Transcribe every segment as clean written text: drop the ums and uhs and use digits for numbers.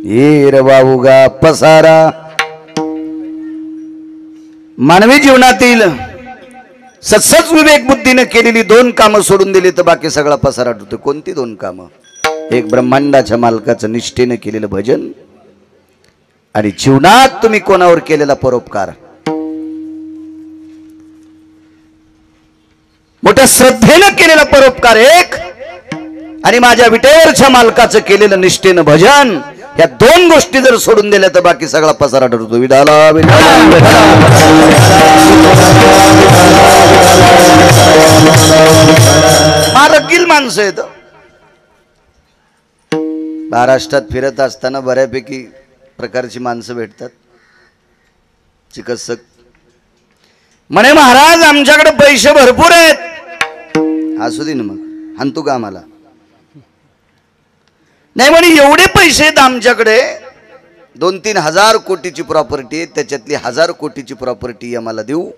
ये रवाउगा पसारा. मानवी जीवनातील सत्सद विवेक बुद्धीने केलेली 2 कामं सोडून दिली तर बाकी सगळा पसारा होतो. कोणती 2 कामं? एक ब्रह्मांडाच्या मालकाचं निष्ठेने केलेलं भजन आणि जीवनात तुम्ही कोणावर केलेला परोपकार. मोठ्या श्रद्धेनं केलेला परोपकार एक आणि माझ्या विटेवरच्या मालकाचं केलेलं निष्ठेनं भजन, या 2 गोष्टी जर सोडून दिल्या तर बाकी सगळा पसारा ठरतो. विडाला मारकील माणसं आहेत. महाराष्ट्रात फिरत असताना बऱ्यापैकी प्रकारची माणसं भेटतात. चिकित्सक म्हणे महाराज आमच्याकडे पैसे भरपूर आहेत. असू दे ना मग, हाणतो का आम्हाला? नाही म्हणे एवढे पैसे आहेत आमच्याकडे, 2-3 हजार कोटीची प्रॉपर्टी आहे, त्याच्यातली 1000 कोटीची प्रॉपर्टी आम्हाला देऊ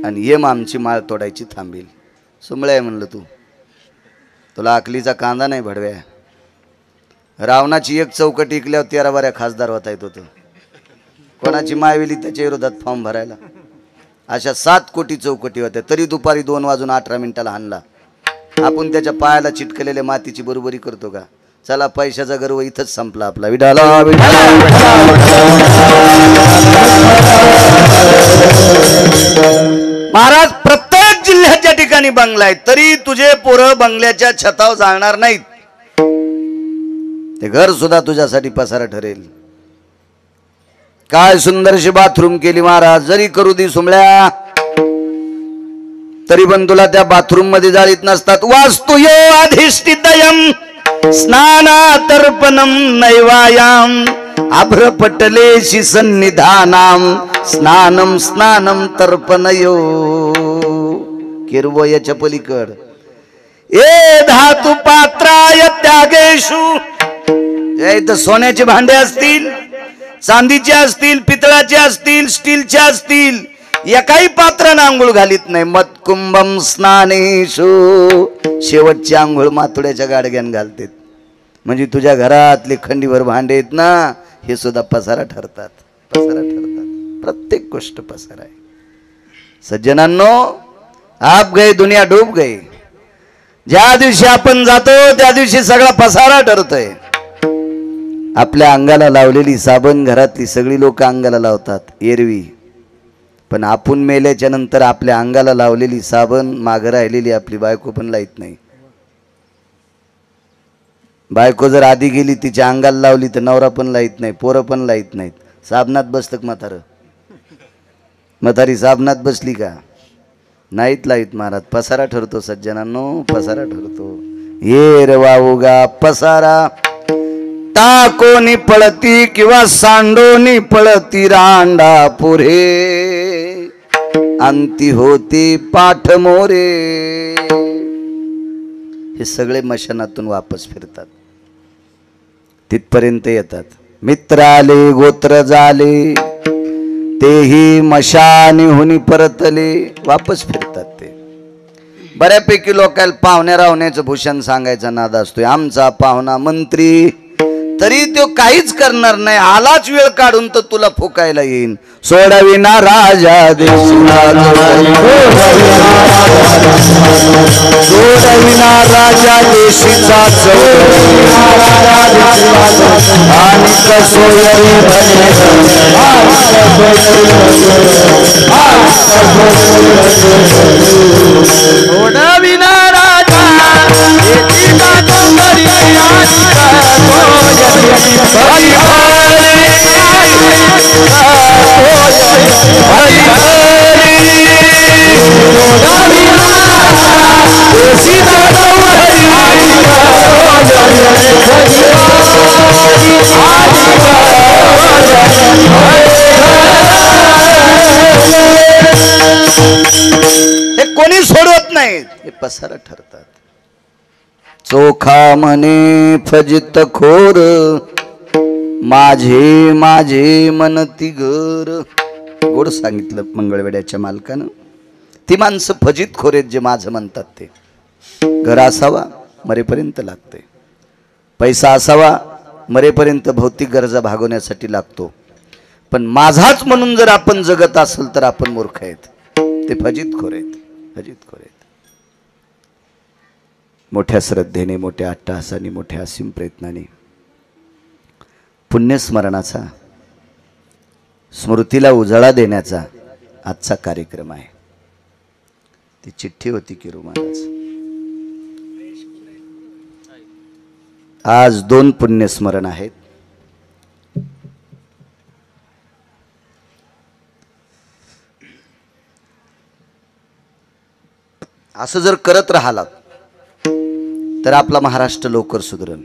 आणि ये मग आमची माळ तोडायची थांबेल. सुमळे आहे म्हणलं तू, तुला अकलीचा कांदा नाही भडव्या. रावणाची 1 चौकट इकल्यावर 13 खासदार होता येत होतं. कोणाची मायवेली त्याच्या विरोधात फॉर्म भरायला. अशा 7 कोटी चौकटी होत्या, तरी दुपारी 2 वाजून 18 मिनिटाला हाणला. आपण त्याच्या पायाला चिटकलेल्या मातीची बरोबरी करतो का? चला पैशाचा गर्व इथंच संपला आपला. विडाला महाराज प्रत्येक जिल्ह्याच्या ठिकाणी बंगला आहे, तरी तुझे पोरं बंगल्याच्या छतावर जाणार नाहीत. ते घर सुद्धा तुझ्यासाठी पसारा ठरेल. काय सुंदरशी बाथरूम केली महाराज. जरी करू दे सुमळ्या तरी पण तुला त्या बाथरूम मध्ये जाळीत नसतात. वास्तुयो अधिष्ठितयम स्नानातर्पणम नैवायाम आभ्रपटलेशी सन्निधानाम स्नानम स्नानम तर्पणयो. किरवयाच्या पलीकड ए धातु पात्राय त्यागेशु. इथं सोन्याचे भांडे असतील, चांदीचे असतील, पितळाचे असतील, स्टीलचे असतील, एकाही पात्रानं आंघोळ घालीत नाही. मत्कुंभम स्नानेशु. शेवटची आंघोळ मातुड्याच्या गाडग्यान घालतात. म्हणजे तुझ्या घरातले खंडीभर भांडे आहेत ना, हे सुद्धा पसारा ठरतात. पसारा ठरतात. प्रत्येक गोष्ट पसारा आहे. सज्जनांनो, आप गए दुनिया डूब गई. ज्या दिवशी आपण जातो त्या दिवशी सगळा पसारा ठरतोय. आपल्या अंगाला लावलेली साबण घरातली सगळी लोक अंगाला लावतात एरवी, पण आपण मेल्याच्या नंतर आपल्या अंगाला लावलेली साबण मागं राहिलेली आपली बायको पण लाईत नाही. बायको जर आधी गेली तिच्या अंगाला लावली तर नवरा पण लाईत नाही, पोरं पण लाईत नाहीत. साबणात बसतं म्हातारं. म्हातारी साबणात बसली का? नाहीत लाईत महाराज. पसारा ठरतो सज्जनांनो, पसारा ठरतो. ये रे वाऊगा पसारा. टाकोनी पळती किंवा सांडोनी पळती रांडा पुरे अंती होती पाठ मोरे. हे सगळे मशानातून वापस फिरतात, तिथपर्यंत येतात. मित्र आले गोत्र झाले तेही मशानीहुनी परतले, वापस फिरतात ते. बऱ्यापैकी लोकांना पाहुण्या रावण्याचं भूषण सांगायचा नाद असतोय. आमचा पाहुणा मंत्री, तरी तो काहीच करणार नाही. आलाच वेळ काढून तर तुला फुकायला येईन. सोडविना राजा देशीचा, सोडविना राजा देशीचा आणि कसोयरी सोडविना राजा देशीचा हे कोणी सोडवत नाही. हे पसारा ठरतात. चोखा मने फजित खोर माझे माझे मनती घर. गोड सांगितलं मंगळवेड्याच्या मालकानं. ती माणसं फजित खोरेत जे माझं म्हणतात ते. घर असावा मरेपर्यंत लागते, पैसा असावा मरेपर्यंत भौतिक गरजा भागवण्यासाठी लागतो, पण माझाच म्हणून जर आपण जगत असेल तर आपण मूर्ख आहेत. ते फजितखोर आहेत, फजितखोर आहेत. मोठ्या श्रद्धेने, मोठ्या अट्टहासाने, मोठ्या असीम प्रयत्नाने पुण्यस्मरणाचा, स्मृतीला उजाळा देण्याचा आजचा कार्यक्रम आहे. ती चिठ्ठी होती किरू महाराज. आज 2 पुण्यस्मरण आहेत. असं जर करत राहिलात तर आपला महाराष्ट्र लवकर सुधरेल.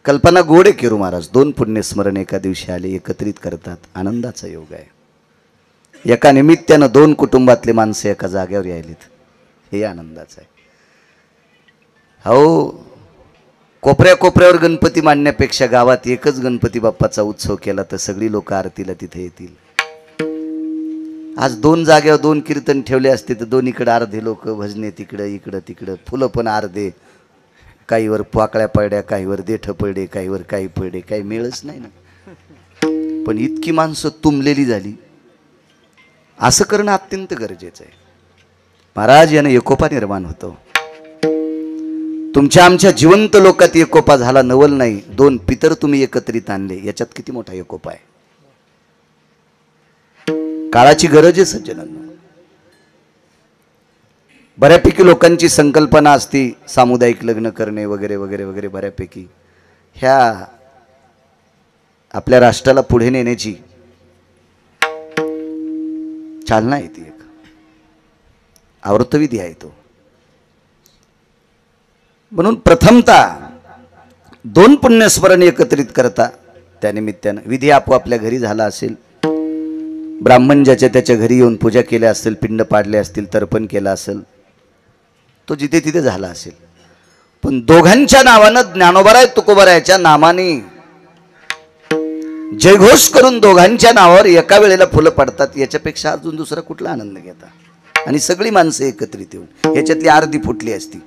कल्पना गोड आहे किरू महाराज. 2 पुण्यस्मरण एका दिवशी आले, एकत्रित करतात. आनंदाचा योग आहे. एका निमित्तानं 2 कुटुंबातले माणसं एका जागेवर यायलेत, हे आनंदाचं आहे. हो, कोपऱ्या कोपऱ्यावर गणपती मांडण्यापेक्षा गावात एकच गणपती बाप्पाचा उत्सव केला तर सगळी लोक आरतीला तिथे येतील. आज 2 जागेवर 2 कीर्तन ठेवले असते तर दोन्हीकडे अर्धे लोक भजने, तिकडं इकडं तिकडं, फुलं पण अर्धे, काहीवर पाकळ्या पडल्या, काहीवर देठ पडले, काहीवर काही पडले, काही मिळच नाही ना. पण इतकी माणसं तुंबलेली झाली. असं करणं अत्यंत गरजेचं आहे. महाराज यानं एकोपा निर्माण होतो. तुमच्या आमच्या जिवंत लोकात एकोपा झाला, नवल नाही. 2 पितर तुम्ही एकत्रित आणले, याच्यात किती मोठा एकोपा आहे. काळाची गरज आहे सज्जनांना. बऱ्यापैकी लोकांची संकल्पना असती सामुदायिक लग्न करणे वगैरे वगैरे वगैरे. बऱ्यापैकी ह्या आपल्या राष्ट्राला पुढे नेण्याची चालना आहे. ती एक आवर्तविधी आहे तो. म्हणून प्रथमतः 2 पुण्यस्मरण एकत्रित करता. त्यानिमित्तानं विधी आपोआपल्या घरी झाला असेल. ब्राह्मण ज्याच्या त्याच्या घरी येऊन पूजा केल्या असेल, पिंड पाडले असतील, तर्पण केलं असेल, तो जिथे तिथे झाला असेल. पण दोघांच्या नावानं, ज्ञानोबराय तुकोबरायच्या नामाने जयघोष करून दोघांच्या नावावर एका वेळेला फुलं पडतात, याच्यापेक्षा अजून दुसरा कुठला आनंद घेता. आणि सगळी माणसं एकत्रित येऊन, याच्यातली अर्धी फुटली असती.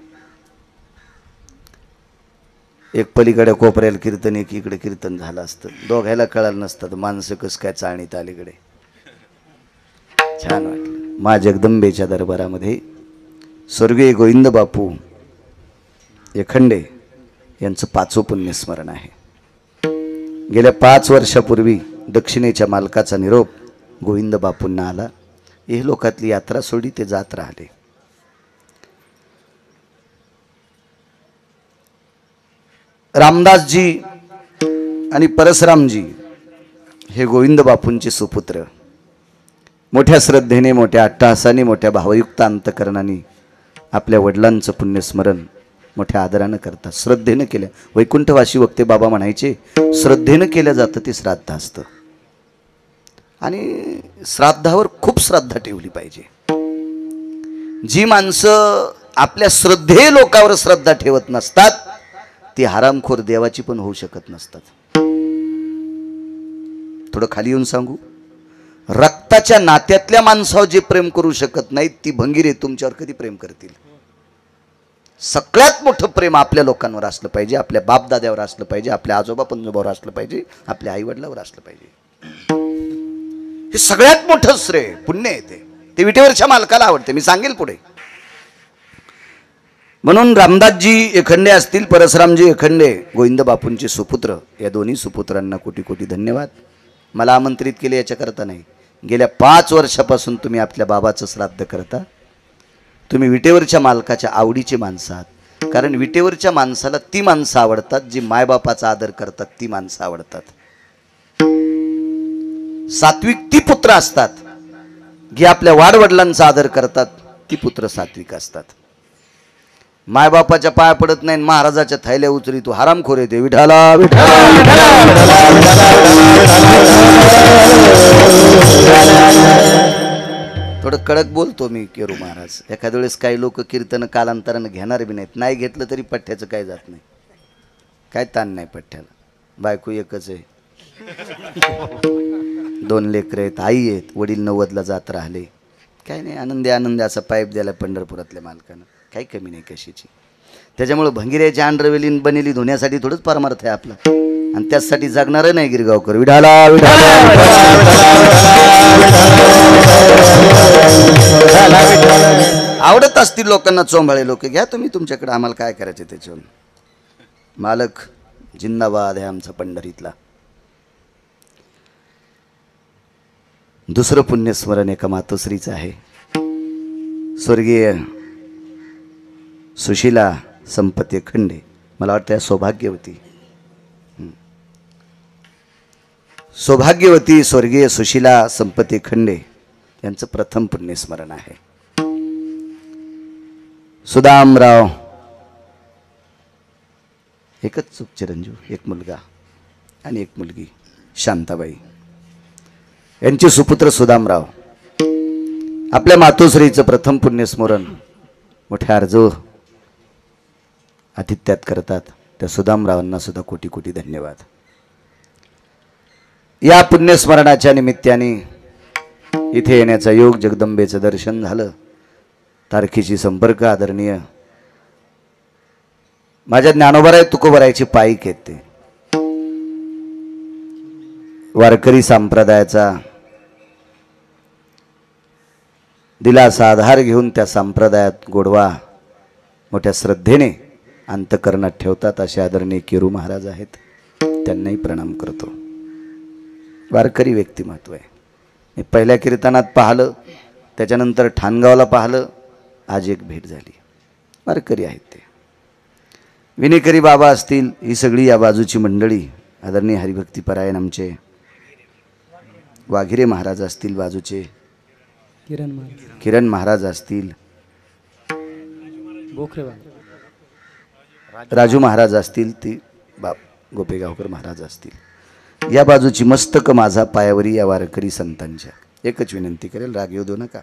एक पलीकडे कोपऱ्याला कीर्तन, एक इकडे कीर्तन झालं असतं, दोघायला कळालं नसतं. माणसं कसं काय चाळणीत अलीकडे. छान वाटलं. मा जगदंबेच्या दरबारामध्ये स्वर्गीय गोविंद बापू एखंडे यांचं 5वं पुण्यस्मरण आहे. गेल्या 5 वर्षापूर्वी दक्षिणेच्या मालकाचा निरोप गोविंद बापूंना आला. हे लोकातली यात्रा सोडी ते जात राहिले. रामदासजी आणि परसरामजी हे गोविंद बापूंचे सुपुत्र. मोठ्या श्रद्धेने, मोठ्या अट्टहासाने, मोठ्या भावयुक्त अंतकरणाने आपल्या वडिलांचं पुण्यस्मरण मोठ्या आदरानं करतात. श्रद्धेनं केल्या. वैकुंठवासी वक्ते बाबा म्हणायचे, श्रद्धेनं केलं जातं ते श्राद्ध असतं. आणि श्राद्धावर खूप श्रद्धा ठेवली पाहिजे. जी माणसं आपल्या श्रद्धेय लोकांवर श्रद्धा ठेवत नसतात ती हरामखोर देवाची पण होऊ शकत नसतात. थोडं खाली येऊन सांगू, रक्ताच्या नात्यातल्या माणसावर जे प्रेम करू शकत नाहीत ती भंगीरे तुमच्यावर कधी प्रेम करतील. सगळ्यात मोठं प्रेम आपल्या लोकांवर असलं पाहिजे, आपल्या बापदाद्यावर असलं पाहिजे, आपल्या आजोबा पंजोबावर असलं पाहिजे, आपल्या आईवडिलावर असलं पाहिजे. हे सगळ्यात मोठं श्रेय, पुण्य आहे ते विटेवरच्या मालकाला आवडते. मी सांगेल पुढे. म्हणून रामदासजी एखंडे असतील, परसरामजी एखंडे, गोविंद बापूंचे सुपुत्र, या दोन्ही सुपुत्रांना कोटी कोटी धन्यवाद. मला आमंत्रित केले याच्याकरता नाही. गेल्या 5 वर्षापासून तुम्ही आपल्या बाबाचं श्राद्ध करता. तुम्ही विटेवरच्या मालकाच्या आवडीची माणसं आहात. कारण विटेवरच्या माणसाला ती माणसं आवडतात जी मायबापाचा आदर करतात, ती माणसं आवडतात. सात्विक ती पुत्र असतात जी आपल्या वाडवडिलांचा आदर करतात, ती पुत्र सात्विक असतात. मायबापाच्या पाया पडत नाही, महाराजाच्या थैल्या उचली तू हरामखोर येते. विठाला थोडं कडक बोलतो मी केरू महाराज. एखाद्या वेळेस काही लोक कीर्तन कालांतरानं घेणार बी नाहीत. नाही घेतलं तरी पठ्ठ्याचं काय जात नाही, काय ताण नाही पठ्ठ्याला. बायको एकच आहे, 2 लेकरं आहेत, आई आहेत, वडील 90ला जात राहिले. काय नाही, आनंदी आनंदी असा पाईप द्यायला पंढरपुरातल्या मालकानं, काही कमी नाही कशीची. त्याच्यामुळे भंगिऱ्याची अंडरवेलीन बनेली धुण्यासाठी थोडंच परमार्थ आहे आपला, आणि त्यासाठी जगणार नाही गिरगावकर. विठाला आवडत असतील लोकांना चोंबाळे लोक, घ्या तुम्ही तुमच्याकडे, आम्हाला काय करायचे त्याच्यावर. मालक जिंदाबाद आहे आमचा पंढरीतला. दुसरं पुण्यस्मरण एका मातोश्रीचं आहे. स्वर्गीय सुशीला संपती खंडे, मला वाटतं सौभाग्यवती स्वर्गीय सुशीला संपती खंडे यांचं प्रथम पुण्यस्मरण आहे. सुदामराव, एकच चूक चिरंजीव, एक मुलगा आणि एक मुलगी शांताबाई, यांचे सुपुत्र सुदामराव. आपल्या मातोश्रीचं प्रथम पुण्यस्मरण मोठ्या आर्जव आतिथ्यात करतात. त्या सुदामरावांना सुद्धा कोटी कोटी धन्यवाद. या पुण्यस्मरणाच्या निमित्ताने इथे येण्याचा योग, जगदंबेचं दर्शन झालं, तारखेची संपर्क आदरणीय माझ्या ज्ञानोबराय तुकोबरायची पायीक आहेत. ते वारकरी संप्रदायाचा दिलासा आधार घेऊन त्या संप्रदायात गोडवा मोठ्या श्रद्धेने अंतकरणात ठेवतात असे आदरणीय केरू महाराज आहेत. त्यांनाही प्रणाम करतो. वारकरी व्यक्तिमत्व आहे. मी पहिल्या कीर्तनात पाहिलं, त्याच्यानंतर ठाणगावला पाहिलं, आज एक भेट झाली. वारकरी आहेत ते. विनेकरी बाबा असतील, ही सगळी या बाजूची मंडळी, आदरणीय हरिभक्तीपरायण आमचे वाघिरे महाराज असतील, बाजूचे किरण महाराज असतील, राजू महाराज असतील, ती गोपेगावकर महाराज असतील, या बाजूची मस्तक माझा पायावरी या वारकरी संतांच्या. एकच विनंती करेल, राग येऊ देऊ नका.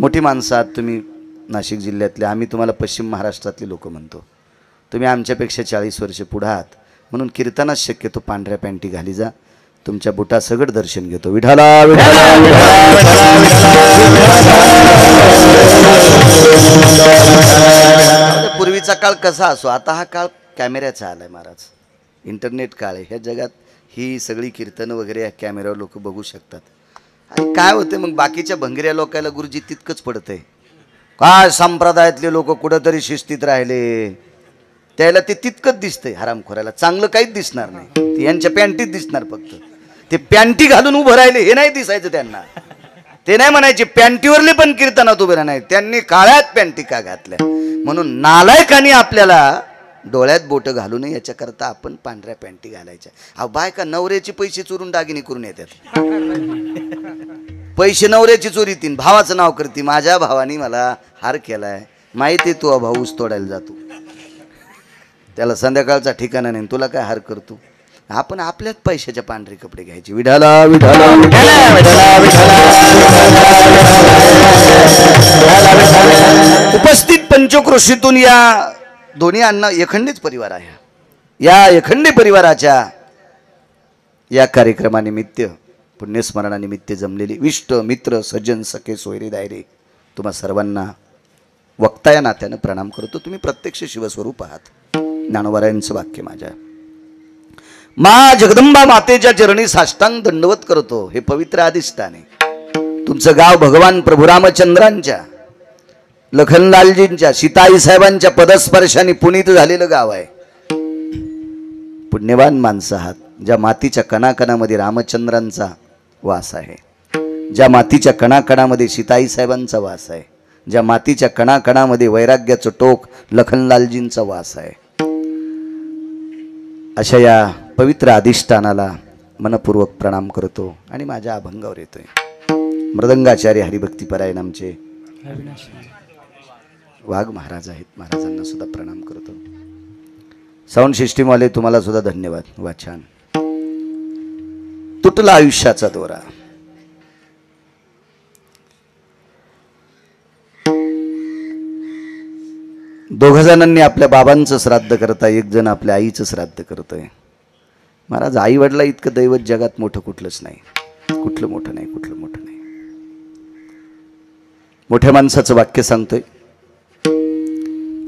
मोठी माणसं आहात तुम्ही, नाशिक जिल्ह्यातले. आम्ही तुम्हाला पश्चिम महाराष्ट्रातले लोक म्हणतो. तुम्ही आमच्यापेक्षा 40 वर्ष पुढे आहात, म्हणून कीर्तनात शक्यतो पांढऱ्या पॅन्टी घाली जा. तुमच्या बुटा सगळं दर्शन घेतो. विठाला पूर्वीचा काळ कसा असो, आता हा काळ कॅमेऱ्याचा आलाय महाराज. इंटरनेट काळ आहे. ह्या जगात ही सगळी कीर्तनं वगैरे या कॅमेऱ्यावर लोक बघू शकतात. आणि काय होते मग, बाकीच्या भंगऱ्या लोकांना गुरुजी तितकंच पडतंय. काय संप्रदायातले लोक कुठंतरी शिस्तीत राहिले, त्याला ते तितकंच दिसतंय. हरामखोराला चांगलं काहीच दिसणार नाही. ते यांच्या पॅन्टीत दिसणार फक्त. ते पॅन्टी घालून उभं राहिले हे नाही दिसायचं त्यांना. ते नाही म्हणायचे पॅन्टीवरले पण कीर्तनात उभे नाही, त्यांनी काळ्यात पॅन्टी का घातल्या. म्हणून नालायकानी आपल्याला डोळ्यात बोट घालू नये याच्याकरता आपण पांढऱ्या पॅन्टी घालायच्या. अहो बायका नवऱ्याचे पैसे चोरून दागिने करून येतात. पैसे नवऱ्याची चोरी तीन, भावाचं नाव करते. माझ्या भावानी मला हार केलाय, माहिती तू भाऊ ऊस तोडायला जातो, त्याला संध्याकाळचा ठिकाणा नाही, तुला काय हार करतो. आपण आपल्याच पैशाच्या पांढरे कपडे घ्यायचे. विठाला विठाला उपस्थित पंचक्रोशीतून या दोन्ही अण्णा एखंडीच परिवार आहे. या एखंडी परिवाराच्या या कार्यक्रमानिमित्त, पुण्यस्मरणानिमित्त जमलेली विष्ट मित्र सज्जन सखे सोयरे दायरे, तुम्हा सर्वांना वक्ता या नात्यानं प्रणाम करतो. तुम्ही प्रत्यक्ष शिवस्वरूप आहात. ज्ञानोबारायांचं वाक्य माझ्या मा जगदंबा मातेच्या चरणी साष्टांग दंडवत करतो. हे पवित्र अधिष्ठान आहे. तुमचं गाव भगवान प्रभू रामचंद्रांच्या, लखनलालजींच्या, सीताई साहेबांच्या पदस्पर्शाने पुनीत झालेलं गाव आहे. पुण्यवान माणसं आहात. ज्या मातीच्या कणाकणामध्ये रामचंद्रांचा वास आहे, ज्या मातीच्या कणाकणामध्ये सीताई साहेबांचा वास आहे, ज्या मातीच्या कणाकणामध्ये वैराग्याचं टोक लखनलालजींचा वास आहे, अशा या पवित्र अधिष्ठानाला मनपूर्वक प्रणाम करतो आणि माझ्या अभंगावर येतोय. मृदंगाचार्य हरिभक्तीपरायण आमचे वाघ महाराज आहेत, महाराजांना सुद्धा प्रणाम करतो. साऊंड सिस्टीमवाले तुम्हाला सुद्धा धन्यवाद. वा छान. तुटला आयुष्याचा दोरा. दोघ जणांनी आपल्या बाबांचं श्राद्ध करता, एक जण आपल्या आईचं श्राद्ध करतोय. महाराज, आई वडिला इतकं दैवत जगात मोठं कुठलंच नाही. कुठलं मोठं नाही, कुठलं मोठं नाही. मोठ्या माणसाचं वाक्य सांगतोय,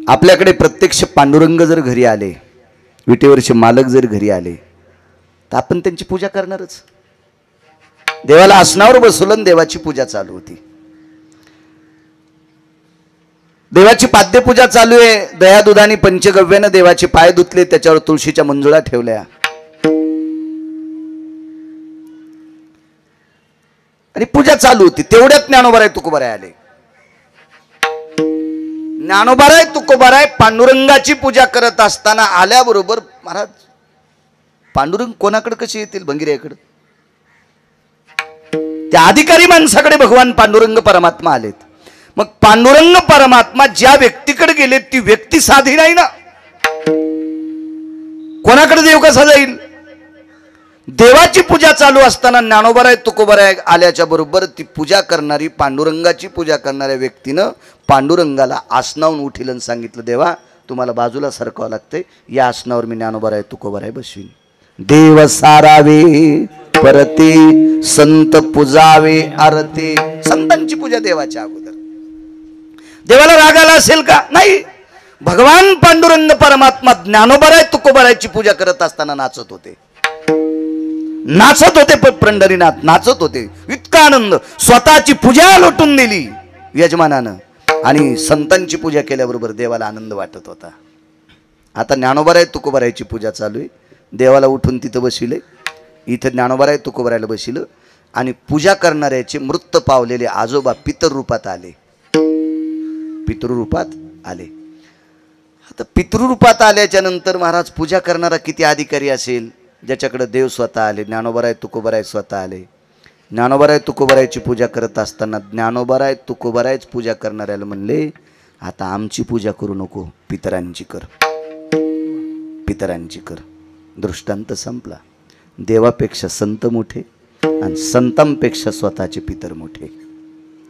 आपल्याकडे प्रत्यक्ष पांडुरंग जर घरी आले, विटेवरचे मालक जर घरी आले, तर आपण त्यांची पूजा करणारच. देवाला आसनावर बसवलं, देवाची पूजा चालू होती. देवाची पाद्यपूजा चालू आहे. दया दुधाने पंचगव्यानं देवाचे पाय धुतले, त्याच्यावर तुळशीच्या मंजुळा ठेवल्या आणि पूजा चालू होती. तेवढ्यात ज्ञानोबाराय तुकोबाराय आले. ज्ञानोबाराय तुकोबाराय पांडुरंगाची पूजा करत असताना आल्याबरोबर, महाराज पांडुरंग कोणाकडे कसे येतील? भंगिऱ्याकडे. त्या अधिकारी माणसाकडे भगवान पांडुरंग परमात्मा आलेत. मग पांडुरंग परमात्मा ज्या व्यक्तीकडे गेले ती व्यक्ती साधी नाही ना. कोणाकडे देव कसा जाईल? देवाची पूजा चालू असताना ज्ञानोबाराय तुकोबाराय आल्याच्या बरोबर ती पूजा करणारी, पांडुरंगाची पूजा करणाऱ्या व्यक्तीनं पांडुरंगाला आसनावून उठील आणि सांगितलं, देवा तुम्हाला बाजूला सरकावं लागतंय, या आसनावर मी ज्ञानोबाराय तुकोबाराय बसवीन. देव सारावे परते, संत पूजावे आरते. संतांची पूजा देवाच्या अगोदर. देवाला राग आला असेल का? नाही. भगवान पांडुरंग परमात्मा ज्ञानोबाराय तुकोबारायची पूजा करत असताना नाचत होते. नाचत होते. पंढरीनाथ नाचत होते. इतका आनंद. स्वतःची पूजा लोटून दिली यजमानानं आणि संतांची पूजा केल्याबरोबर देवाला आनंद वाटत होता. आता ज्ञानोबाराय तुकोबारायची पूजा चालू आहे. देवाला उठून तिथं बसविले. इथं ज्ञानोबाराय तुकोबारायला बसविलं आणि पूजा करणाऱ्याचे मृत पावलेले आजोबा पितृरूपात आले. पितृरूपात आले. आता पितृरूपात आल्याच्या नंतर महाराज पूजा करणारा किती अधिकारी असेल? ज्याच्याकडे देव स्वतः आले. ज्ञानोबाराय तुकोबाराय स्वतः आले. ज्ञानोबाराय तुकोबारायची पूजा करत असताना ज्ञानोबाराय तुकोबारायच पूजा करणाऱ्याला म्हणले, आता आमची पूजा करू नको, पितरांची कर, पितरांची कर. दृष्टांत संपला. देवापेक्षा संत मोठे आणि संतांपेक्षा स्वतःचे पितर मोठे.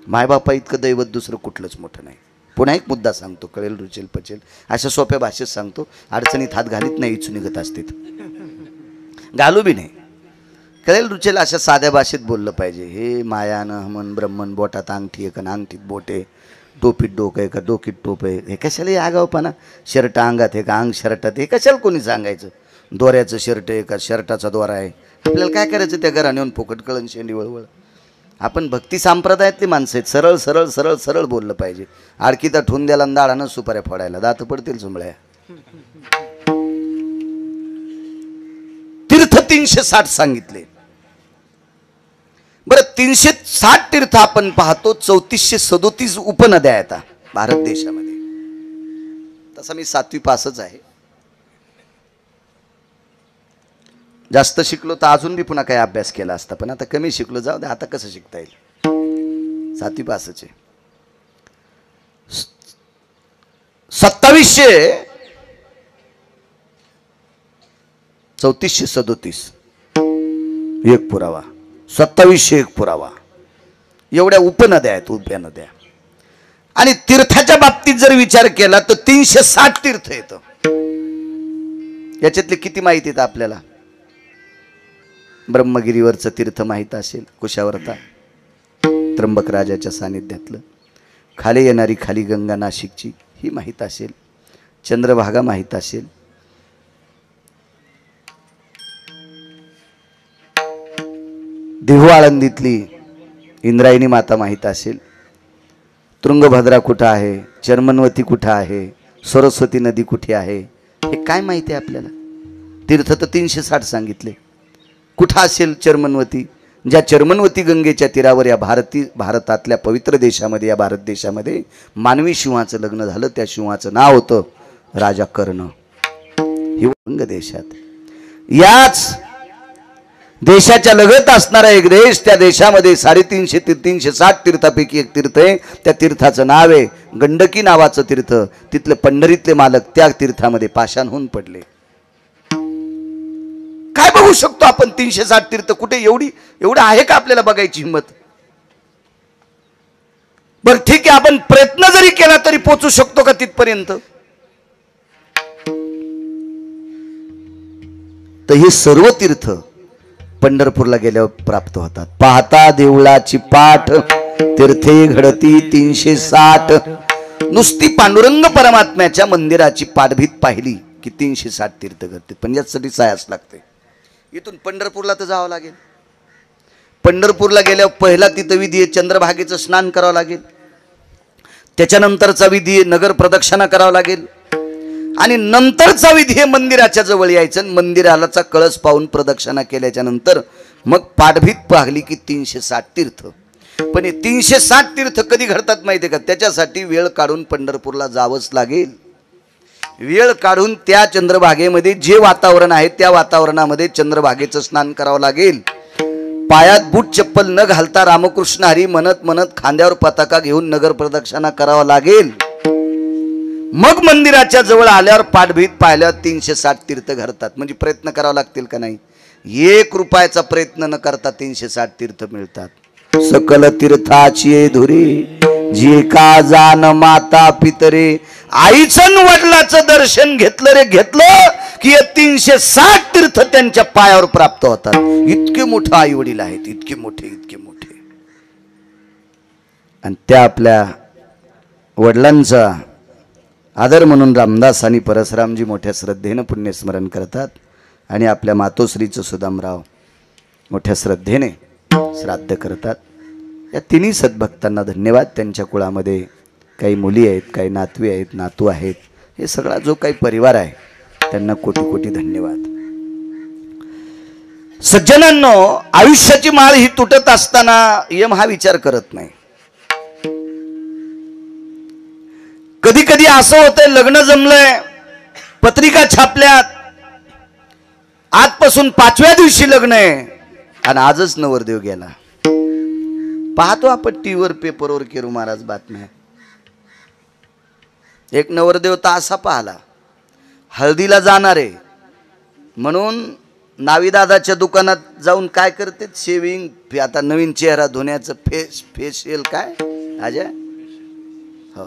मायबापा इतकं दैवत दुसरं कुठलंच मोठं नाही. पुन्हा एक मुद्दा सांगतो, कळेल रुचेल पचेल अशा सोप्या भाषेत सांगतो. अडचणीत हात घालीत नाही, इचू निघत असते, घालू बी नाही. कळेल रुचेल अशा साध्या भाषेत बोललं पाहिजे. हे मायानं हमन ब्रह्मन, बोटात अंगठी आहे का अंगठीत बोट आहे, टोपीत डोकं आहे का डोकीत टोप आहे, हे कशाला हे आगावपणा? शर्ट अंगात आहे का अंग शर्टात, हे कशाला कोणी सांगायचं? दोऱ्याचं शर्ट आहे का शर्टाचा दोरा आहे? आपल्याला काय करायचं? त्या घराने येऊन फुकट कळण शेंडी वळवळ. आपण भक्ती संप्रदायातली माणसं आहेत. सरळ सरळ सरळ सरळ बोललं पाहिजे. आडकीता ठेवून द्याला दाडानं सुपाऱ्या फोडायला दात पडतील जुंबळ्या. तीर्थ 360 सांगितले. बरं 360 तीर्थ आपण पाहतो. 3437 उपनद्या आहेत भारत देशामध्ये. तसा मी 7वी पासच आहे. जास्त शिकलो तर अजून बी पुन्हा काही अभ्यास केला असता, पण आता कमी शिकलो, जाऊ दे, आता कसं शिकता येईल. 7वी पासच आहे. 3437 एक पुरावा, 2700 एक पुरावा. एवढ्या उपनद्या आहेत, उभ्या नद्या. आणि तीर्थाच्या बाबतीत जर विचार केला तर 360 तीर्थ येतं. याच्यातले किती माहिती आहेत आपल्याला? ब्रह्मगिरीवरचं तीर्थ माहीत असेल, कुशावर्ता त्र्यंबक राजाच्या सानिध्यातलं. खाली येणारी खाली गंगा नाशिकची ही माहीत असेल. चंद्रभागा माहीत असेल. देहू आळंदीतली इंद्रायणी माता माहीत असेल. तुंगभद्रा कुठं आहे, चर्मनवती कुठं आहे, सरस्वती नदी कुठे आहे, हे काय माहिती आहे आपल्याला? तीर्थ तर 360 सांगितले. कुठं असेल चर्मनवती? ज्या चर्मनवती गंगेच्या तीरावर या भारतातल्या पवित्र देशामध्ये, या भारत देशामध्ये मानवी शिवाचं लग्न झालं. त्या शिवाचं नाव होतं राजा कर्ण. ही वंग देशात, याच देशाच्या लगत असणारा एक देश, त्या देशामध्ये 360 तीर्थापैकी एक तीर्थ आहे. त्या तीर्थाचं नाव आहे गंडकी नावाचं तीर्थ. तिथले पंढरीतले मालक त्या तीर्थामध्ये पाषाण होऊन पडले. काय बघू शकतो आपण? 360 तीर्थ कुठे? एवढं आहे का आपल्याला बघायची हिंमत? बर ठीक आहे, आपण प्रयत्न जरी केला तरी पोचू शकतो का तिथपर्यंत? तर हे सर्व तीर्थ पंढरपूरला गेल्यावर प्राप्त होतात. पाहता देवळाची पाठ तीर्थे घडती 360. नुसती पांडुरंग परमात्म्याच्या मंदिराची पाठभीत पाहिली की 360 तीर्थ करते, पण यासाठी सायास लागते. इथून पंढरपूरला तर जावं लागेल. पंढरपूरला गेल्यावर पहिला तिथं विधी आहे चंद्रभागेचं स्नान करावं लागेल. त्याच्यानंतरचा विधी आहे नगर प्रदक्षिणा करावं लागेल. आणि नंतरचा विधी आहे मंदिराच्या जवळ यायचं. मंदिरालाचा कळस पाहून प्रदक्षिणा केल्याच्या नंतर मग पाठभीत पाहिली की 360 तीर्थ. पण हे 360 तीर्थ कधी घडतात माहिती आहे का? त्याच्यासाठी वेळ काढून पंढरपूरला जावंच लागेल. वेळ काढून त्या चंद्रभागेमध्ये जे वातावरण आहे त्या वातावरणामध्ये चंद्रभागेचं स्नान करावं लागेल. पायात बूट चप्पल न घालता रामकृष्ण हरी म्हणत म्हणत खांद्यावर पताका घेऊन नगर प्रदक्षिणा करावा लागेल. मग मंदिराच्या जवळ आल्यावर पाठभीत पाहिल्यावर 360 तीर्थ घडतात. म्हणजे प्रयत्न करावा लागतील का नाही? 1 रुपयाचा प्रयत्न न करता 360 तीर्थ मिळतात. सकल तीर्थाची धुरी जी का जान माता पितरे, आईचं वडिलाचं दर्शन घेतलं रे घेतलं की 360 तीर्थ त्यांच्या पायावर प्राप्त होतात. इतके मोठे आई वडील आहेत, इतके मोठे इतके मोठे. आणि त्या आपल्या वडिलांचा आदर म्हणून रामदास आणि परशुरामजी मोठ्या श्रद्धेनं पुण्यस्मरण करतात. आणि आपल्या मातोश्रीचं सुदामराव मोठ्या श्रद्धेने श्राद्ध करतात. या तिन्ही सद्भक्तांना धन्यवाद. त्यांच्या कुळामध्ये काही मुली आहेत, काही नातवी आहेत, नातू आहेत. हे सगळा जो काही परिवार आहे त्यांना कोटी कोटी धन्यवाद. सज्जनांनो, आयुष्याची माळ ही तुटत असताना यम हा विचार करत नाही. कधी कधी असं होतंय, लग्न जमलंय, पत्रिका छापल्यात, आजपासून 5व्या दिवशी लग्न आहे आणि आजच नवरदेव गेला. पाहतो आपण टीव्हीवर पेपरवर केरू महाराज बातम्या. एक नवरदेव तर असा पाहला, हळदीला जाणार आहे म्हणून नावीदादाच्या दुकानात जाऊन काय करते, शेविंग, आता नवीन चेहरा धुण्याचं फेशियल काय अजय, हो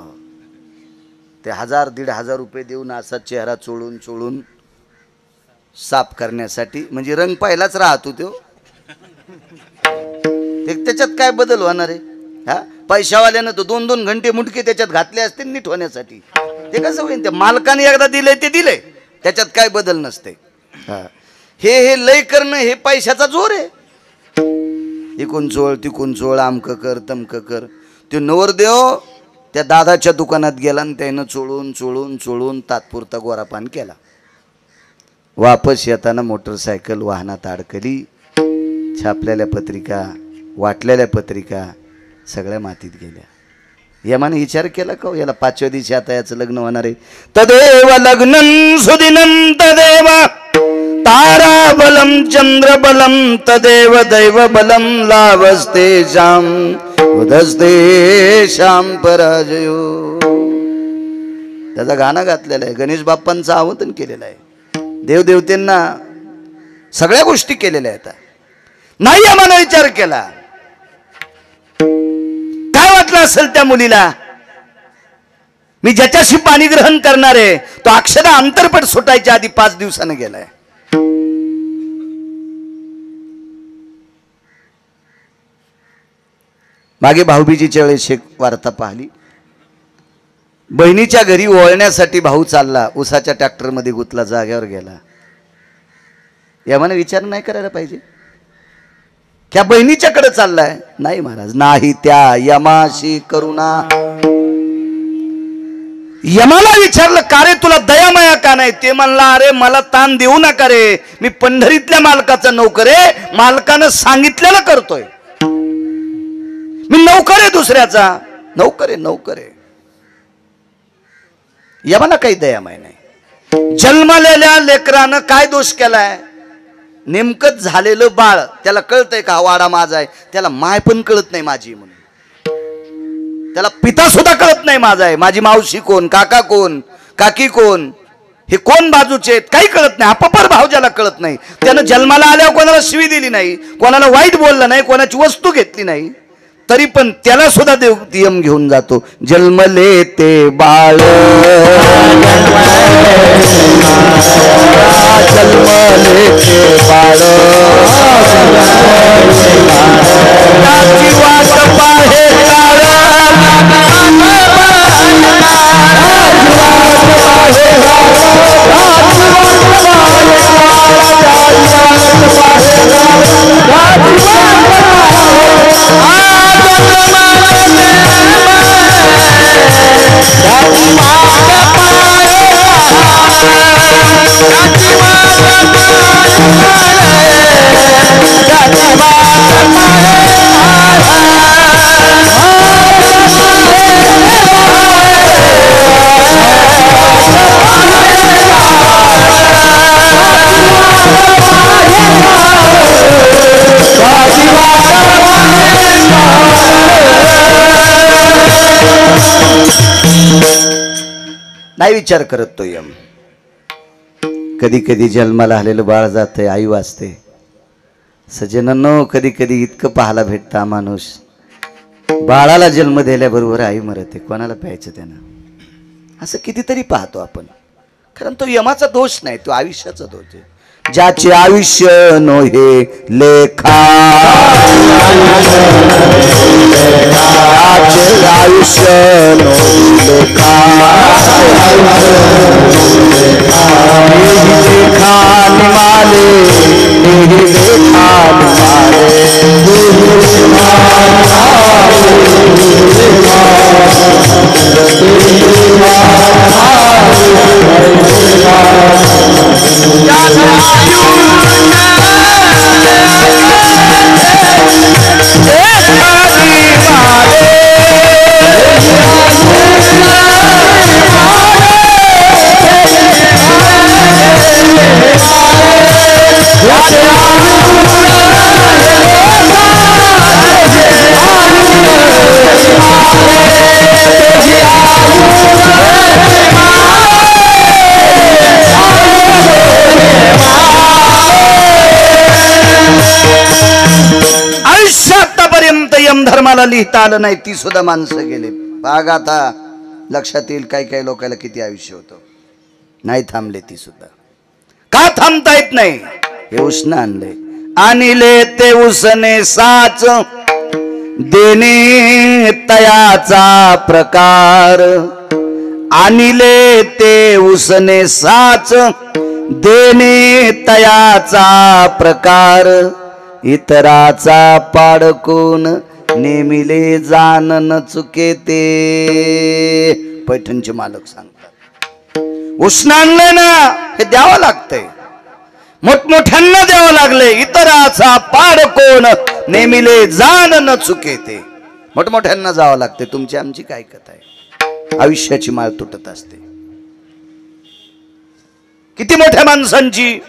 ते 1000-1500 रुपये देऊन असा चेहरा चोळून चोळून साफ करण्यासाठी. म्हणजे रंग पाहिलाच राहतो तो, त्याच्यात काय बदल होणार आहे? हा, पैशावाल्यानं तो 2-2 घंटे मुटके त्याच्यात घातले असते नीट होण्यासाठी. ते कसं होईल? त्या मालकाने एकदा दिले ते दिले, त्याच्यात काय बदल नसते. हा, हे लय करणं हे पैशाचा जोर आहे. इकून चोळ तिकून चोळ, आमक कर तमक कर. तो नवरदेव त्या दादाच्या दुकानात गेला आणि त्यानं चोळून चोळून चोळून तात्पुरता गोरापान केला. वापस येताना मोटरसायकल वाहनात अडकली. छापलेल्या पत्रिका, वाटलेल्या पत्रिका सगळ्या मातीत गेल्या. यमाने विचार केला का याला 5व्या दिवशी आता याचं लग्न होणार आहे. तदेव लग्नं सुदिनं तदेव ताराबलं चंद्रबलं तदेव दैवबलं लाभस्तेषां उदस्तेषां पराजयो. त्याचा गाणं घातलेला आहे, गणेश बाप्पांचं आवाहन केलेलं आहे, देवदेवतेंना सगळ्या गोष्टी केलेल्या आहेत. नाही आम्हाला विचार केला. काय वाटलं असेल त्या मुलीला, मी ज्याच्याशी पाणी ग्रहण करणार आहे तो अक्षरशः अंतरपट सुटायच्या आधी 5 दिवसानं गेलाय. मागे भाऊबीजीच्या वेळेस एक वार्ता पाहिली. बहिणीच्या घरी ओळण्यासाठी भाऊ चालला, उसाच्या ट्रॅक्टरमध्ये गुतला, जाग्यावर गेला. यामाने विचार नाही करायला पाहिजे? त्या बहिणीच्याकडे चाललाय. नाही महाराज, नाही त्या यमाशी करुणा. यमाला विचारलं का रे तुला दयामाया का नाही? ते म्हणला अरे मला ताण देऊ नका रे, मी पंढरीतल्या मालकाचा नौकर आहे, मालकानं सांगितलेलं करतोय, मी नौकर आहे दुसऱ्याचा, नौकर आहे नौकर आहे. यमाला काही दयामाय नाही. जन्मलेल्या लेकरानं काय दोष केलाय? नेमकंच झालेलं बाळ त्याला कळतंय का वाडा माझा आहे? त्याला माय पण कळत नाही माझी म्हणून, त्याला पिता सुद्धा कळत नाही माझा आहे. माझी मावशी कोण, काका कोण, काकी कोण, हे कोण बाजूचे आहेत काही कळत नाही. अपपर भाव ज्याला कळत नाही, त्यानं जन्माला आल्यावर कोणाला शिवी दिली नाही, कोणाला वाईट बोललं नाही, कोणाची वस्तू घेतली नाही, तरी पण त्याला सुद्धा देव यम घेऊन जातो. जन्मले ते बाळ, जन्मले ते बाळ, त्याची वाट पाहे काळ, नाही विचार करत तो यम. कधी कधी जन्माला आलेलं बाळ जाते, आई वाचते. सज्जनांनो, कधी कधी इतकं पाहायला भेटता माणूस बाळाला जन्म दिल्याबरोबर आई मरते. कोणाला प्यायचं त्यानं? असं कितीतरी पाहतो आपण. कारण तो यमाचा दोष नाही, तो आयुष्याचा दोष आहे. ज्याचे आयुष्य नोहे लेखा, ज्याचे आयुष्य नोहे लेखा, लेखा निमाले, लेखा धर्माला लिहिता आलं नाही, ती सुद्धा माणसं गेले. बाग आता लक्षात येईल काही काही लोकांना किती आयुष्य होतं. नाही थांबले ती सुद्धा. का थांबता येत नाही? हे उष्ण आणले. आणले ते उसने साच, देणे तयाचा प्रकार. आणले ते उसने साच, देणे तयाचा प्रकार. इतराचा पाडकून नेमिले जाण न चुके ते. पैठणचे मालक सांगतात. उष्ण आणलंय ना, हे द्यावं लागतंय. मोठमोठ्यांना द्यावं लागले. इतराचा पाडकोन नेमिले जाण न चुके ते. मोठमोठ्यांना जावं लागते. तुमची आमची काय कथा आहे? आयुष्याची माळ तुटत असते. किती मोठ्या माणसांची.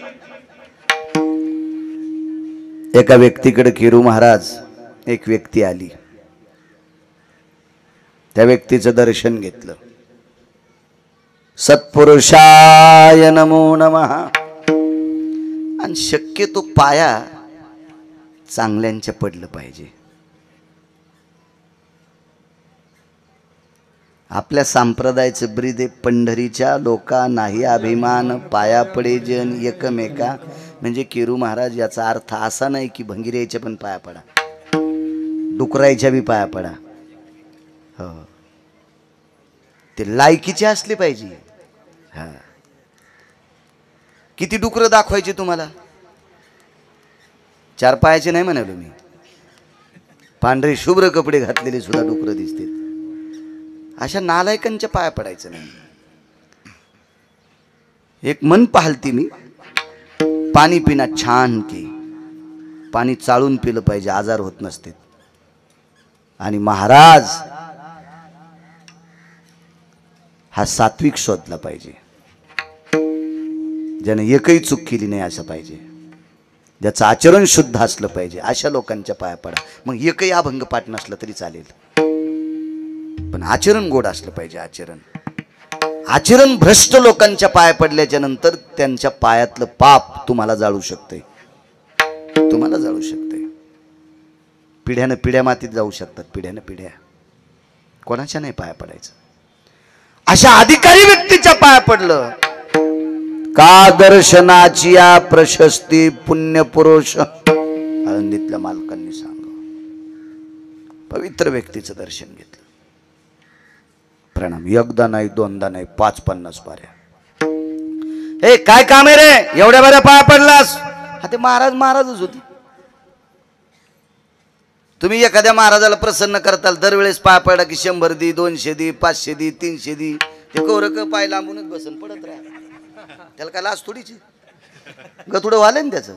एका व्यक्तीकडे किरू महाराज, एक व्यक्ती आली. त्या व्यक्तीचं दर्शन घेतलं. सत्पुरुषाय नमो नमः. आणि शक्यतो पाया चांगल्यांच्या पडलं पाहिजे. आपल्या संप्रदायाचं ब्रीद आहे, पंढरीच्या लोका नाही अभिमान, पाया पडे जन एकमेका. म्हणजे किरू महाराज याचा अर्थ असा नाही की भंगिऱ्याच्या पण पाया पडा, डुकरायच्या बी पाया पडा. हो, ते लायकीचे असले पाहिजे. हा, किती डुकरं दाखवायचे तुम्हाला? 4 पायाचे नाही म्हणालो मी. पांढरे शुभ्र कपडे घातलेले सुद्धा डुकरं दिसते. अशा नालायकांच्या पाया पडायचं नाही. एक मन पाहलती मी. पाणी पिना छान की पाणी चाळून पिलं पाहिजे, आजार होत नसते. आणि महाराज हा सात्विक शोधला पाहिजे, ज्याने एकही चूक केली नाही असं पाहिजे, ज्याचं आचरण शुद्ध असलं पाहिजे. अशा लोकांच्या पाया पडा. मग एकही अभंग पाठ नसलं तरी चालेल, पण आचरण गोड असलं पाहिजे. आचरण भ्रष्ट लोकांच्या पाया पडल्याच्या नंतर त्यांच्या पायातलं पाप तुम्हाला जाळू शकते, तुम्हाला जाळू शकते. पिढ्यानं पिढ्या मातीत जाऊ शकतात. पिढ्यानं पिढ्या कोणाच्या नाही पाया पडायचं. अशा अधिकारी व्यक्तीच्या पाया पडलं का दर्शनाची या प्रशस्ती पुण्य पुरुष. आळंदीतल्या मालकांनी सांग, पवित्र व्यक्तीचं दर्शन घेतलं. प्रणाम. एकदा नाही, दोनदा नाही, 5-50 पाऱ्या. हे काय काम आहे रे, एवढ्या बऱ्या पाया पडलास? हा, ते महाराजच होते. तुम्ही एखाद्या महाराजाला प्रसन्न करताल, दरवेळेस पाया पडला की 100 दी, 200 दी, 500 दी, 300 दी. ते कोरक पाय लांबूनच बसून पडत राहा. त्याला काय लाज थोडीची, गथुडं वाले ना त्याचं.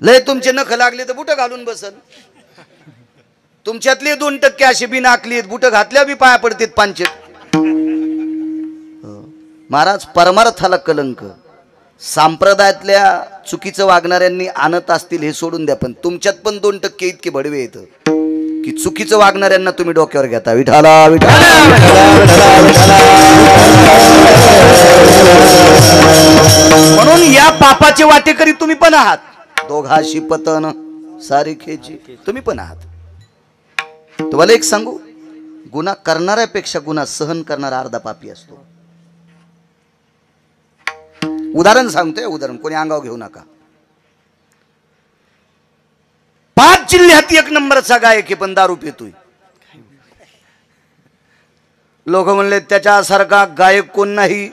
लय तुमचे नख लागले तर बुट घालून बसल. तुमच्यातले 2% असे बी नाकली बुट घातल्या बी पाया पडतात पांचेत. महाराज परमार्थाला कलंक. संप्रदायातल्या चुकीचं वागणाऱ्यांनी आणत असतील हे सोडून द्या, पण तुमच्यात पण 2% इतके भडवे येतं की चुकीचं वागणाऱ्यांना तुम्ही डोक्यावर घेता. विठाला विठाला म्हणून या पापाचे वाटेकरी तुम्ही पण आहात. दोघाशी पतन सारिखेची तुम्ही पण आहात. तुम्हाला एक सांगू, गुन्हा करणाऱ्यापेक्षा गुन्हा सहन करणारा अर्धा पापी असतो. उदाहरण सांगतोय, उदाहरण कोणी अंगावर घेऊ नका. 5 जिल्ह्यात 1 नंबरचा गायक आहे पण दारू पितोय. लोक म्हणले त्याच्यासारखा गायक कोण नाही.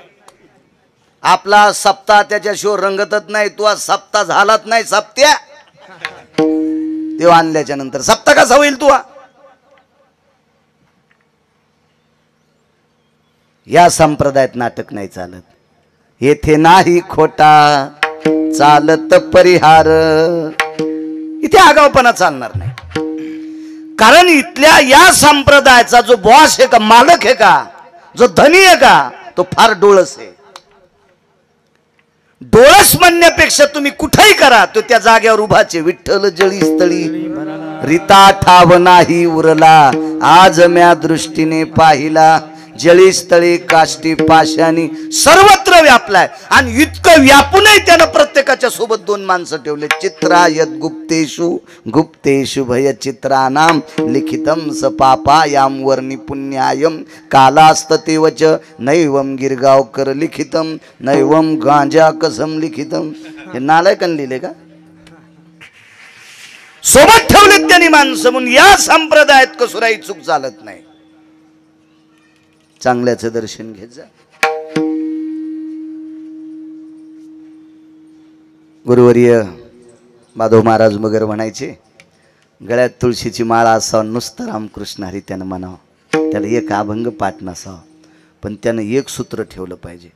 आपला सप्ताह त्याच्याशिवाय रंगतच नाही. तू आज सप्ताह झालाच नाही. सप्त्या तेव्हा आणल्याच्या नंतर सप्ताह कसा होईल तू? या संप्रदायात नाटक नाही चालत. येथे नाही खोटा चालत परिहार. इथे आगाऊपणा चालणार नाही. कारण इथल्या या संप्रदायाचा जो बॉस आहे का, मालक आहे का, जो धनी आहे का, तो फार डोळस आहे. डोळस म्हणण्यापेक्षा तुम्ही कुठेही करा, तो त्या जागेवर उभाचे. विठ्ठल जळी स्थळी रीता ठाव नाही उरला, आज म्या दृष्टीने पाहिला. जळी स्थळी काष्टी पाशानी सर्वत्र व्यापलाय. आणि इतकं व्यापूनही त्यानं प्रत्येकाच्या सोबत 2 माणसं ठेवले. चित्रायत गुप्तेषु गुप्तेषु भय चित्रानाम लिखितम स पापायाम वर्णी पुण्यायम कालास्ततेवच नैवम गिरगावकर लिखितम नैवम गांजा कसम लिखितम. हे नालायकांनी लिहिले का? सोबत ठेवलेत त्यांनी माणसं. म्हणून या संप्रदायात कसुराही चूक चालत नाही. चांगल्याचं दर्शन घेत जा. गुरुवर्य माधव महाराज वगैरे म्हणायचे, गळ्यात तुळशीची माळा असावं, नुसतं रामकृष्ण हरी त्यानं म्हणावं, त्याला एक अभंग पाठ नसावं, पण त्यानं एक सूत्र ठेवलं पाहिजे.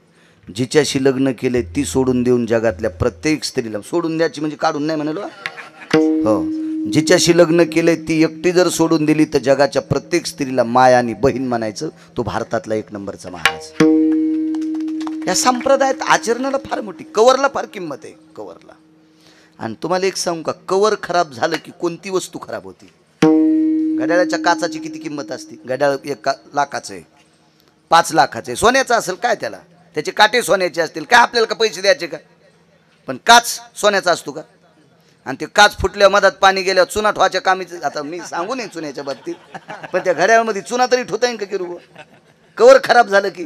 जिच्याशी लग्न केले ती सोडून देऊन जगातल्या प्रत्येक स्त्रीला, सोडून द्यायची म्हणजे काढून नाही म्हणालो, हो, जिच्याशी लग्न केले ती एकटी जर सोडून दिली तर जगाच्या प्रत्येक स्त्रीला माया आणि बहीण म्हणायचं. तो भारतातला 1 नंबरचा महाराज. या संप्रदायात आचरणाला फार मोठी, कवरला फार किंमत आहे, कवरला. आणि तुम्हाला एक सांगू का, कवर खराब झालं की कोणती वस्तू खराब होती. घड्याळाच्या काचाची किती किंमत असते? घड्याळ 1 लाखाचं आहे, 5 लाखाचं आहे. सोन्याचं असेल काय, त्याला त्याचे काटे सोन्याचे असतील काय, आपल्याला का पैसे द्यायचे का? पण काच सोन्याचा असतो का? आणि ते काच फुटल्या, मधात पाणी गेल्यावर चुना ठेवायच्या कामीचं. आता मी सांगू नये चुन्याच्या बाबतीत, पण त्या घड्याळमध्ये चुना तरी ठेवता येईल का की? कवर खराब झालं की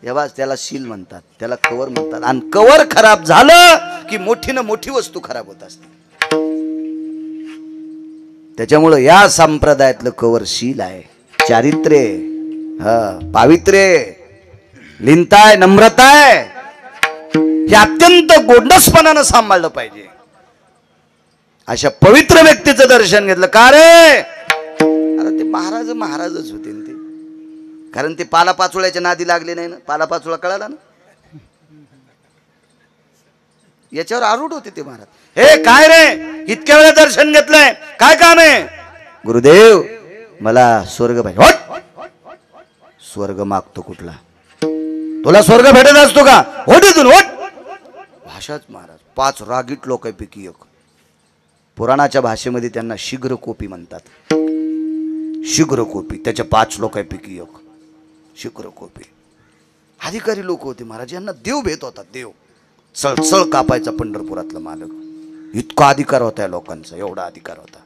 तेव्हा त्याला शील म्हणतात, त्याला कवर म्हणतात. आणि कवर खराब झालं की मोठीनं मोठी वस्तू खराब होत असते. त्याच्यामुळं या संप्रदायातलं कवर शील आहे, चारित्र्य, पावित्र्य, लिनताय, नम्रताय, हे अत्यंत गोंडसपणानं सांभाळलं पाहिजे. अशा पवित्र व्यक्तीचं दर्शन घेतलं का रे? अरे ते महाराजच होते ते. कारण ते पालापाचोळ्याच्या नादी लागले नाही ना. पालापाचोळा कळाला ना, याच्यावर आरूढ होते ते महाराज. हे काय रे, इतक्या वेळा दर्शन घेतलंय, काय काम आहे? गुरुदेव मला स्वर्ग पाहिजे. स्वर्ग मागतो कुठला? तुला स्वर्ग भेटत असतो का? होट इथून होट. भाषाच महाराज 5 रागीट लोकांपैकी एक. पुराणाच्या भाषेमध्ये त्यांना शीघ्रकोपी म्हणतात. शीघ्रकोपी, त्याच्या 5 लोकांपैकी एक शीघ्रकोपी. अधिकारी लोक होते महाराज, यांना देव भेट होता. देव चळचळ कापायचा पंढरपुरातला मालक. इतका अधिकार होता या लोकांचा, एवढा अधिकार होता.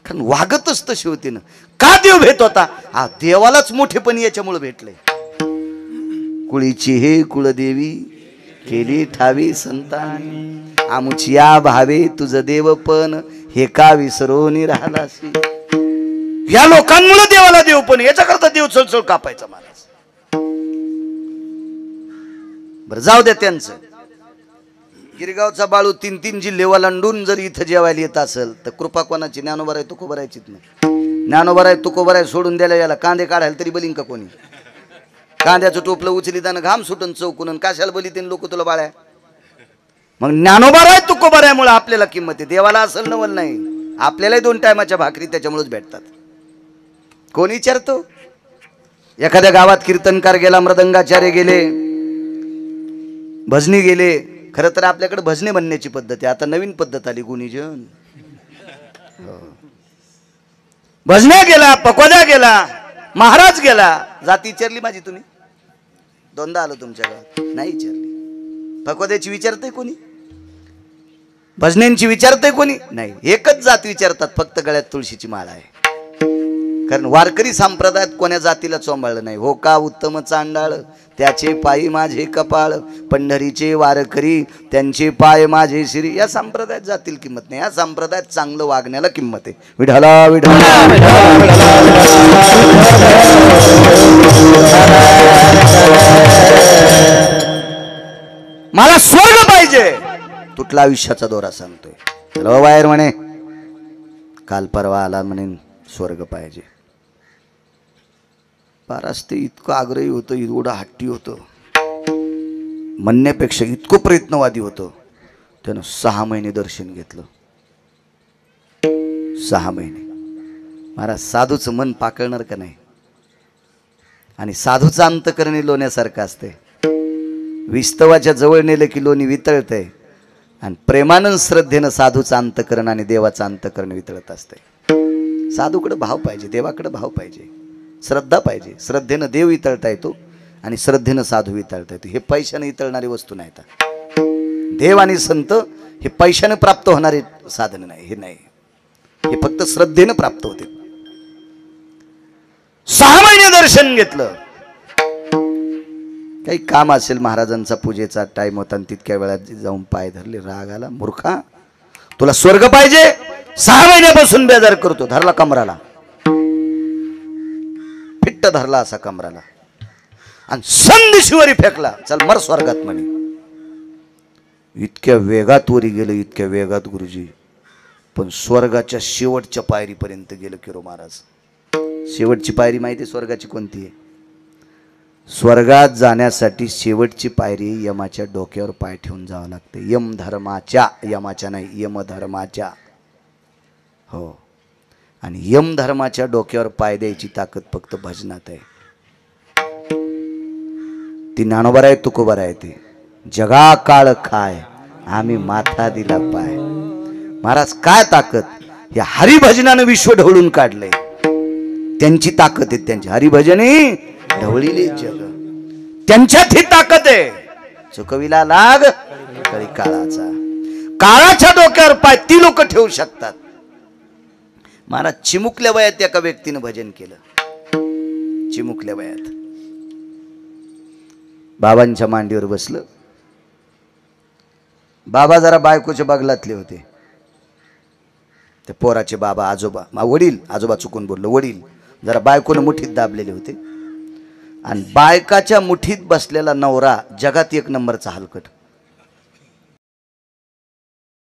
कारण वागतच तसे होते ना. का देव भेट होता? हा, देवालाच मोठेपणी याच्यामुळे भेटले. कुळीची हे कुळदेवी केली ठावी संतानी, आमुचिया भावे तुझ देवपण, हे का विसरून राहिलासी. या लोकांमुळे देवाला देवपण, याच्याकरता देव चळचळ कापायचा महाराज. बरं जाऊ द्या त्यांचं. गिरगावचा बाळू 3 जिल्हे वलांडून जर इथं जेवायला येत असेल तर कृपा कोणाची? ज्ञानोबा आहे तुकोबा राहायचीच नाही. ज्ञानोबा आहे तुकोबा आहे सोडून द्यायला याला कांदे काढायला तरी बलिंग का कोणी? कांद्याचं टोपलं उचलीताना घाम सुटून चौकून कशाला बोलितीन लोक तुला बाळ्या. मग ज्ञानोबा आहे तुकोबा आहे मुळे आपल्याला किंमत आहे. देवाला असेल नवल नाही, आपल्यालाही 2 टायमाच्या भाकरी त्याच्यामुळेच भेटतात. कोण विचारतो? एखाद्या गावात कीर्तनकार गेला, मृदंगाचार्य गेले, भजनी गेले. खरं तर आपल्याकडे भजने म्हणण्याची पद्धत आहे, आता नवीन पद्धत आली गुणीजन. भजन्या गेला, पकोद्या गेला, महाराज गेला. जाती विचारली माझी तुम्ही? 2दा आलो तुमच्या गावात, नाही विचारली. पकोद्याची विचारते कोणी? भजनेंची विचारते कोणी? नाही. एकच जात विचारतात, फक्त गळ्यात तुळशीची माळ आहे. कारण वारकरी संप्रदायात कोण्या जातीला चोंबाळलं नाही. हो का उत्तम चांडाळ त्याचे पायी माझे कपाळ, पंढरीचे वारकरी त्यांचे पाय माझे श्री. या संप्रदायात जातील किंमत नाही. या संप्रदायात चांगलं वागण्याला किंमत आहे. विठाला विठाला मला स्वर्ग पाहिजे. तुटला आयुष्याचा दोरा सांगतोय. चलो बाहेर म्हणे, काल परवा आला म्हणे स्वर्ग पाहिजे. पारास ते इतकं आग्रही होतं, एवढं हट्टी होतं, म्हणण्यापेक्षा इतकं प्रयत्नवादी होतं. त्यानं 6 महिने दर्शन घेतलं. 6 महिने. महाराज साधूचं मन पाकळणार का नाही? आणि साधूचं अंतकरणी लोण्यासारखं असते. विस्तवाच्या जवळ नेलं की लोणी वितळतंय, आणि प्रेमानं श्रद्धेनं साधूचं अंतकरण आणि देवाचं अंतकरण वितळत असते. साधूकडे भाव पाहिजे, देवाकडे भाव पाहिजे, श्रद्धा पाहिजे. श्रद्धेनं देव वितळता येतो आणि श्रद्धेनं साधू वितळता येतो. हे पैशाने वितळणारी वस्तू नाही. देव आणि संत हे पैशाने प्राप्त होणारे साधन नाही. हे नाही, हे फक्त श्रद्धेनं प्राप्त होते. 6 महिने दर्शन घेतलं. काही काम असेल, महाराजांचा पूजेचा टाइम होता आणि तितक्या वेळात जाऊन पाय धरले. राग आला. मूर्खा, तुला स्वर्ग पाहिजे? 6 महिन्यापासून बेजार करतो. धरला कमराला, फिट्ट धरला असा कमराला, आणि संदेशिवरी फेकला. चल मर स्वर्गात म्हणे. इतक्या वेगात वरी गेलं, इतक्या वेगात गुरुजी, पण स्वर्गाच्या शेवटच्या पायरीपर्यंत गेलं किरो महाराज. शेवटची पायरी माहिती स्वर्गाची कोणती आहे? स्वर्गात जाण्यासाठी शेवटची पायरी यमाच्या डोक्यावर पाय ठेवून जावं लागते. यम धर्माच्या, यमाच्या नाही, यम धर्माच्या. हो, आणि यम धर्माच्या डोक्यावर पाय द्यायची ताकद फक्त भजनात आहे. ती ज्ञानोबा आहे, तुकोबा आहे. ते जगा काळ खाय आम्ही माथा दिला पाय. महाराज काय ताकद! या हरिभजनानं विश्व ढवळून काढलंय. त्यांची ताकद आहे, त्यांची हरिभजने ढवळीले जग, त्यांच्यात ही ताकद आहे. चुकविला लाग कळी काळाचा. काळाच्या डोक्यावर पाय ती लोक ठेवू शकतात. महाराज चिमुकल्या वयात एका व्यक्तीनं भजन केलं. चिमुकल्या वयात बाबांच्या मांडीवर बसलं. बाबा जरा बायकोच्या बगलातले होते. ते पोराचे बाबा, आजोबा, वडील, आजोबा चुकून बोललो, वडील जरा बायकोनं मुठीत दाबलेले होते. आणि बायकाच्या मुठीत बसलेला नवरा जगात 1 नंबरचा हलकट.